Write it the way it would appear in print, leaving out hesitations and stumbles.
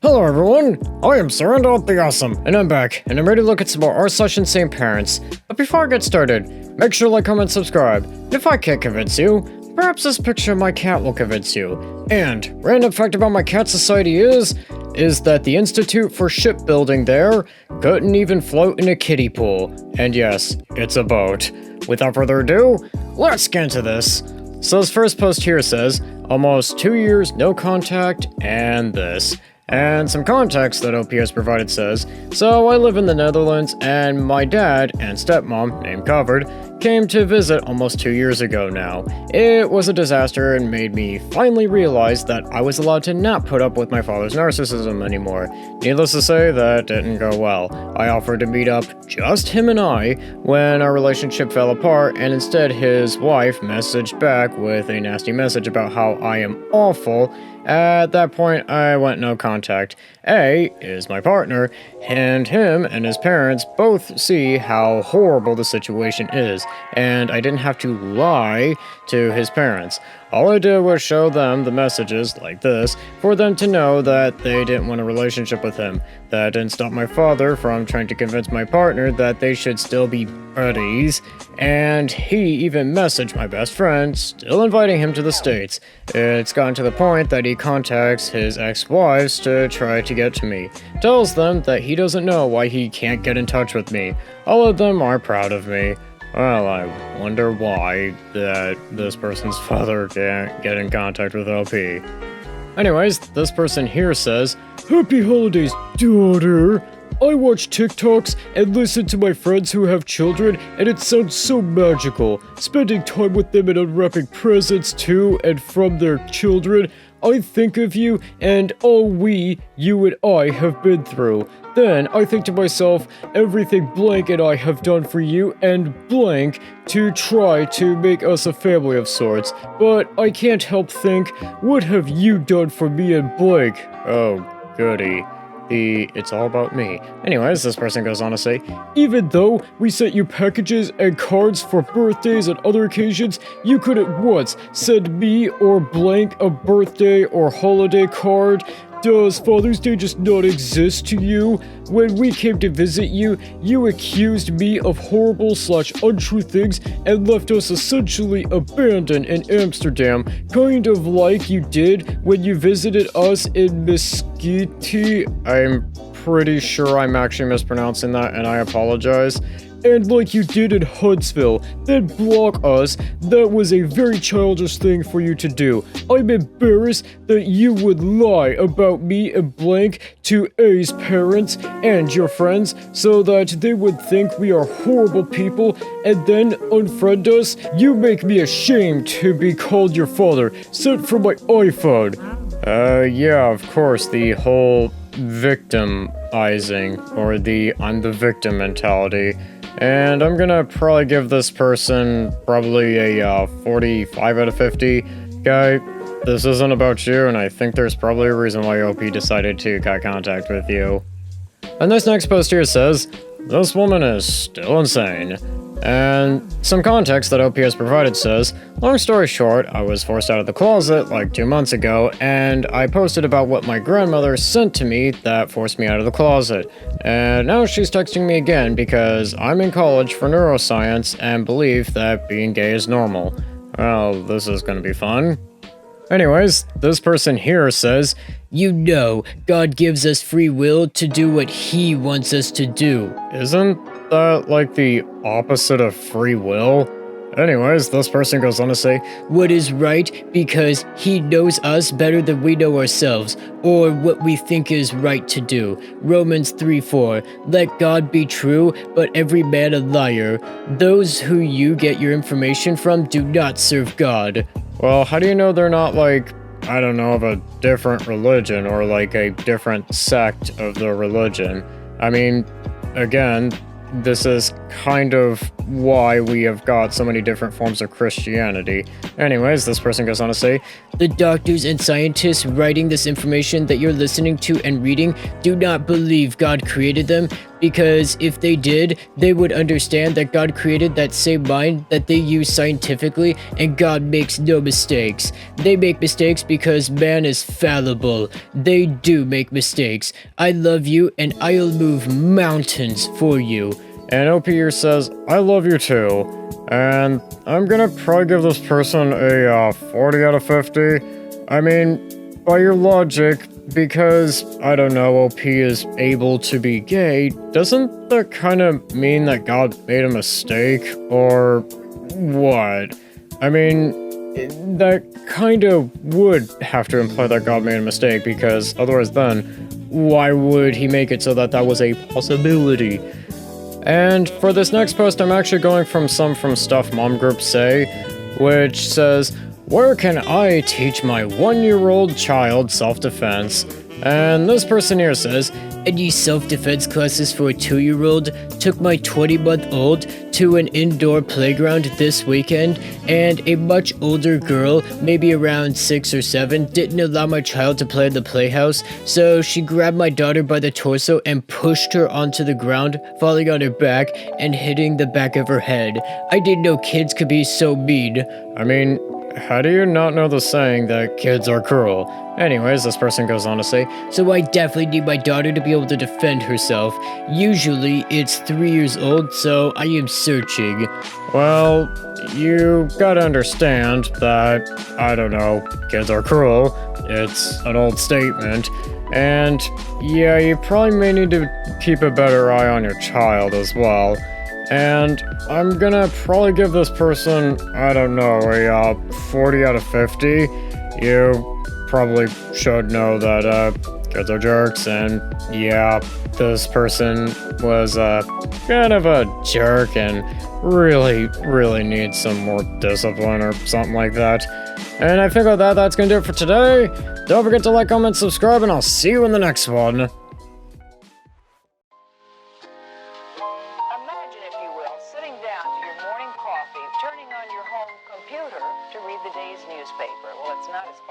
Hello everyone, I am Sarandon the Awesome, and I'm back, and I'm ready to look at some more r/Insane Parents. But before I get started, make sure to like, comment, subscribe. And if I can't convince you, perhaps this picture of my cat will convince you. And, random fact about my cat society is that the Institute for Shipbuilding there couldn't even float in a kiddie pool. And yes, it's a boat. Without further ado, let's get into this. So this first post here says, almost 2 years, no contact, and this. And some context that OP has provided says, so I live in the Netherlands and my dad and stepmom, named Covered, came to visit almost 2 years ago now. It was a disaster and made me finally realize that I was allowed to not put up with my father's narcissism anymore. Needless to say, that didn't go well. I offered to meet up, just him and I, when our relationship fell apart, and instead his wife messaged back with a nasty message about how I am awful. At that point, I went no contact. A is my partner, and him and his parents both see how horrible the situation is, and I didn't have to lie to his parents. All I did was show them the messages, like this, for them to know that they didn't want a relationship with him. That didn't stop my father from trying to convince my partner that they should still be buddies, and he even messaged my best friend, still inviting him to the States. It's gotten to the point that he contacts his ex-wives to try to get to me. Tells them that he doesn't know why he can't get in touch with me. All of them are proud of me. Well, I wonder why that this person's father can't get in contact with LP. Anyways, this person here says, Happy holidays, daughter! I watch TikToks and listen to my friends who have children, and it sounds so magical. Spending time with them and unwrapping presents to and from their children. I think of you and all you and I have been through. Then I think to myself, everything blank and I have done for you and blank to try to make us a family of sorts. But I can't help think, what have you done for me and blank? Oh, goody. It's all about me. Anyways, this person goes on to say, even though we sent you packages and cards for birthdays and other occasions, you could at once send me or blank a birthday or holiday card. Does Father's Day just not exist to you? When we came to visit you, you accused me of horrible/untrue things and left us essentially abandoned in Amsterdam, kind of like you did when you visited us in Mesquite. I'm pretty sure I'm actually mispronouncing that, and I apologize. And like you did in Huntsville, then block us. That was a very childish thing for you to do. I'm embarrassed that you would lie about me and blank to A's parents and your friends so that they would think we are horrible people and then unfriend us. You make me ashamed to be called your father, sent from my iPhone. Yeah, of course, the whole victimizing, or the I'm the victim mentality. And I'm gonna probably give this person probably a 45 out of 50. Guy, this isn't about you, and I think there's probably a reason why OP decided to cut contact with you. And this next post here says, this woman is still insane. And some context that OP has provided says, long story short, I was forced out of the closet like 2 months ago, and I posted about what my grandmother sent to me that forced me out of the closet. And now she's texting me again because I'm in college for neuroscience and believe that being gay is normal. Well, this is gonna be fun. Anyways, this person here says, you know, God gives us free will to do what He wants us to do. Isn't that like the opposite of free will? Anyways, this person goes on to say, what is right because He knows us better than we know ourselves, or what we think is right to do. Romans 3:4, let God be true, but every man a liar. Those who you get your information from do not serve God. Well, how do you know they're not like, I don't know, of a different religion or like a different sect of the religion? I mean, again, this is kind of why we have got so many different forms of Christianity. Anyways, this person goes on to say, the doctors and scientists writing this information that you're listening to and reading do not believe God created them. because if they did, they would understand that God created that same mind that they use scientifically, and God makes no mistakes. They make mistakes because man is fallible. They do make mistakes. I love you, and I'll move mountains for you. And OP here says, I love you too. And I'm gonna probably give this person a 40 out of 50. I mean, by your logic, because, I don't know, OP is able to be gay, doesn't that kind of mean that God made a mistake? Or what? I mean, that kind of would have to imply that God made a mistake, because otherwise then, why would he make it so that that was a possibility? And for this next post, I'm actually going from Stuff Mom Group Say, which says, where can I teach my 1-year-old child self-defense? And this person here says, any self-defense classes for a 2-year-old? Took my 20-month-old to an indoor playground this weekend, and a much older girl, maybe around 6 or 7, didn't allow my child to play in the playhouse, so she grabbed my daughter by the torso and pushed her onto the ground, falling on her back and hitting the back of her head. I didn't know kids could be so mean. I mean, how do you not know the saying that kids are cruel? Anyways, this person goes on to say, so I definitely need my daughter to be able to defend herself. Usually it's 3 years old, so I am searching. Well, you gotta understand that, I don't know, kids are cruel. It's an old statement. And yeah, you probably may need to keep a better eye on your child as well. And I'm gonna probably give this person, I don't know, a 40 out of 50. You probably should know that kids are jerks, and yeah, this person was kind of a jerk and really needs some more discipline or something like that. And I think with that, that's gonna do it for today. Don't forget to like, comment, subscribe, and I'll see you in the next one. Imagine, if you will, sitting down to your morning coffee, turning on your home computer to read the day's newspaper. Well, it's not as